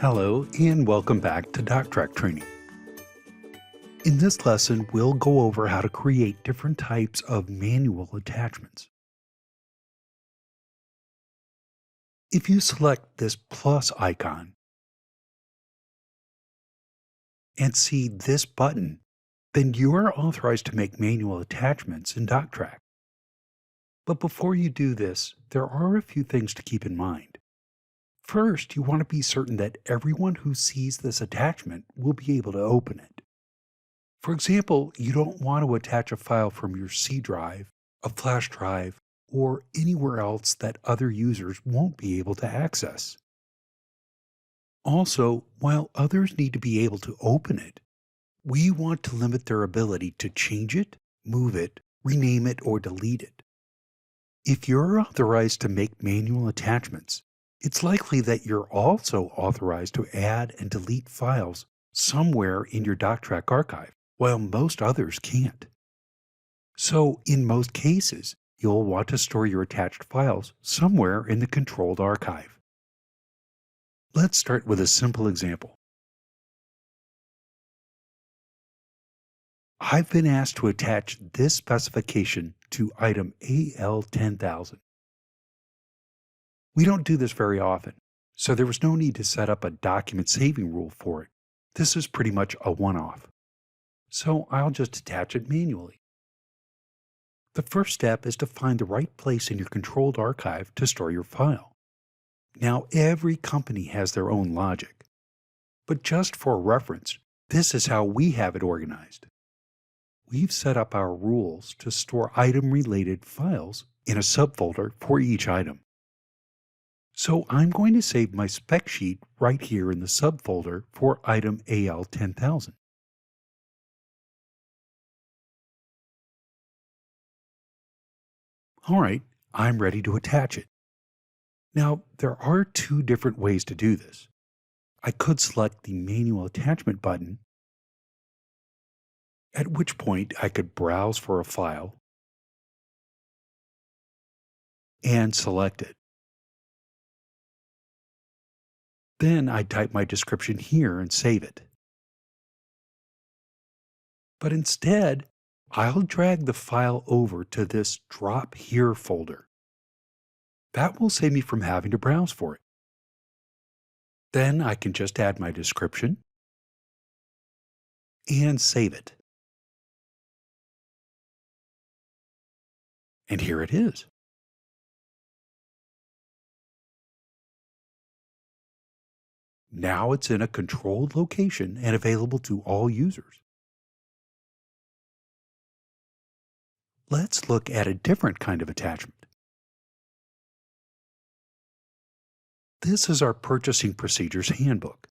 Hello and welcome back to DocTrack Training. In this lesson, we'll go over how to create different types of manual attachments. If you select this plus icon and see this button, then you are authorized to make manual attachments in DocTrack. But before you do this, there are a few things to keep in mind. First, you want to be certain that everyone who sees this attachment will be able to open it. For example, you don't want to attach a file from your C drive, a flash drive, or anywhere else that other users won't be able to access. Also, while others need to be able to open it, we want to limit their ability to change it, move it, rename it, or delete it. If you're authorized to make manual attachments, it's likely that you're also authorized to add and delete files somewhere in your DocTrack archive, while most others can't. So, in most cases, you'll want to store your attached files somewhere in the controlled archive. Let's start with a simple example. I've been asked to attach this specification to item AL10000. We don't do this very often, so there was no need to set up a document saving rule for it. This is pretty much a one-off. So I'll just attach it manually. The first step is to find the right place in your controlled archive to store your file. Now, every company has their own logic, but just for reference, this is how we have it organized. We've set up our rules to store item-related files in a subfolder for each item. So I'm going to save my spec sheet right here in the subfolder for item AL10000. All right, I'm ready to attach it. Now, there are two different ways to do this. I could select the manual attachment button, at which point I could browse for a file and select it. Then I type my description here and save it. But instead, I'll drag the file over to this Drop Here folder. That will save me from having to browse for it. Then I can just add my description and save it. And here it is. Now it's in a controlled location and available to all users. Let's look at a different kind of attachment. This is our Purchasing Procedures Handbook.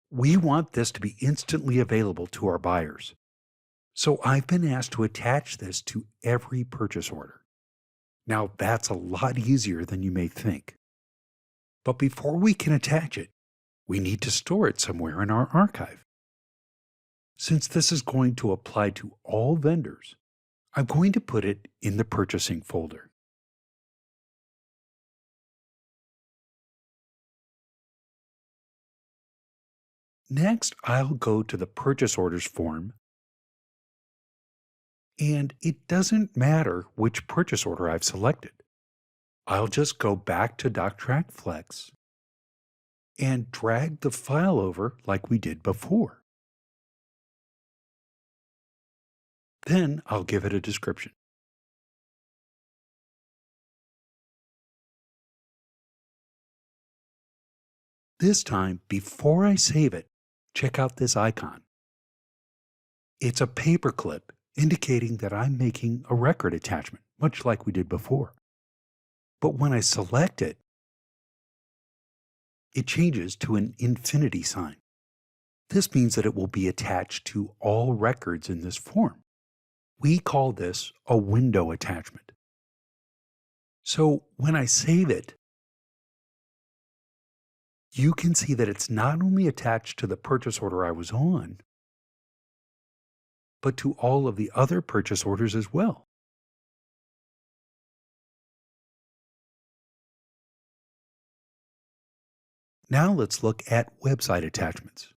We want this to be instantly available to our buyers. So I've been asked to attach this to every purchase order. Now that's a lot easier than you may think. But before we can attach it, we need to store it somewhere in our archive. Since this is going to apply to all vendors, I'm going to put it in the purchasing folder. Next, I'll go to the purchase orders form, and it doesn't matter which purchase order I've selected. I'll just go back to DocTrack Flex and drag the file over like we did before. Then I'll give it a description. This time, before I save it, check out this icon. It's a paperclip indicating that I'm making a record attachment, much like we did before. But when I select it, it changes to an infinity sign. This means that it will be attached to all records in this form. We call this a window attachment. So when I save it, you can see that it's not only attached to the purchase order I was on, but to all of the other purchase orders as well. Now let's look at website attachments.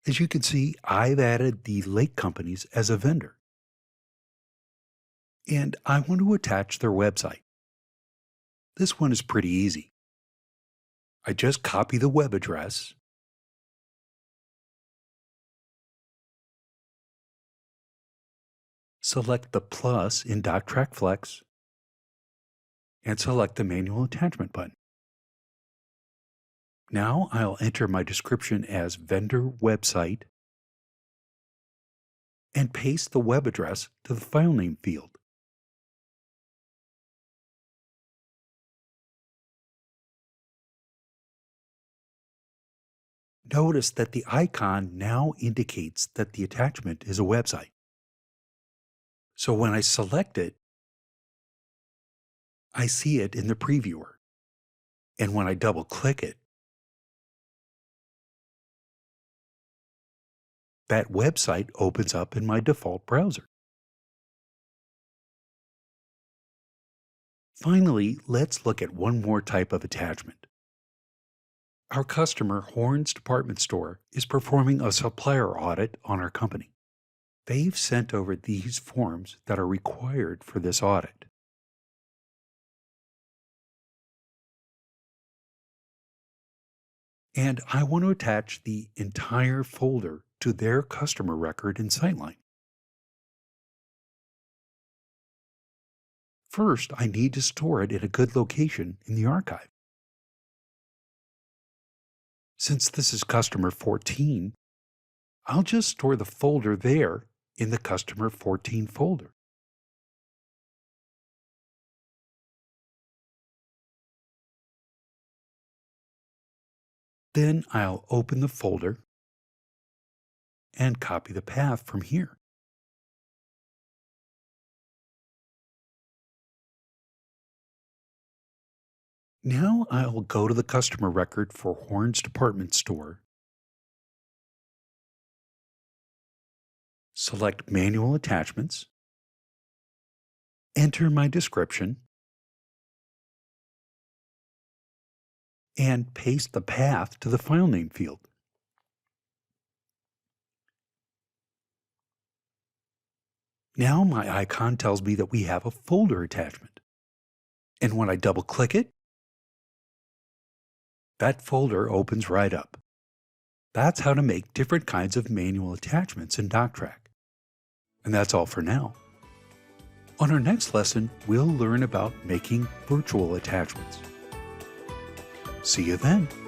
As you can see, I've added the lake companies as a vendor, and I want to attach their website. This one is pretty easy. I just copy the web address, select the plus in DocTrack Flex, and select the manual attachment button. Now I'll enter my description as vendor website and paste the web address to the file name field. Notice that the icon now indicates that the attachment is a website. So when I select it, I see it in the previewer. And when I double click it, that website opens up in my default browser. Finally, let's look at one more type of attachment. Our customer, Horns Department Store, is performing a supplier audit on our company. They've sent over these forms that are required for this audit. And I want to attach the entire folder to their customer record in Sightline. First, I need to store it in a good location in the archive. Since this is customer 14, I'll just store the folder there in the customer 14 folder. Then I'll open the folder and copy the path from here. Now I'll go to the customer record for Horns Department Store, select Manual Attachments, enter my description, and paste the path to the file name field. Now my icon tells me that we have a folder attachment. And when I double click it, that folder opens right up. That's how to make different kinds of manual attachments in DocTrack. And that's all for now. On our next lesson, we'll learn about making virtual attachments. See you then.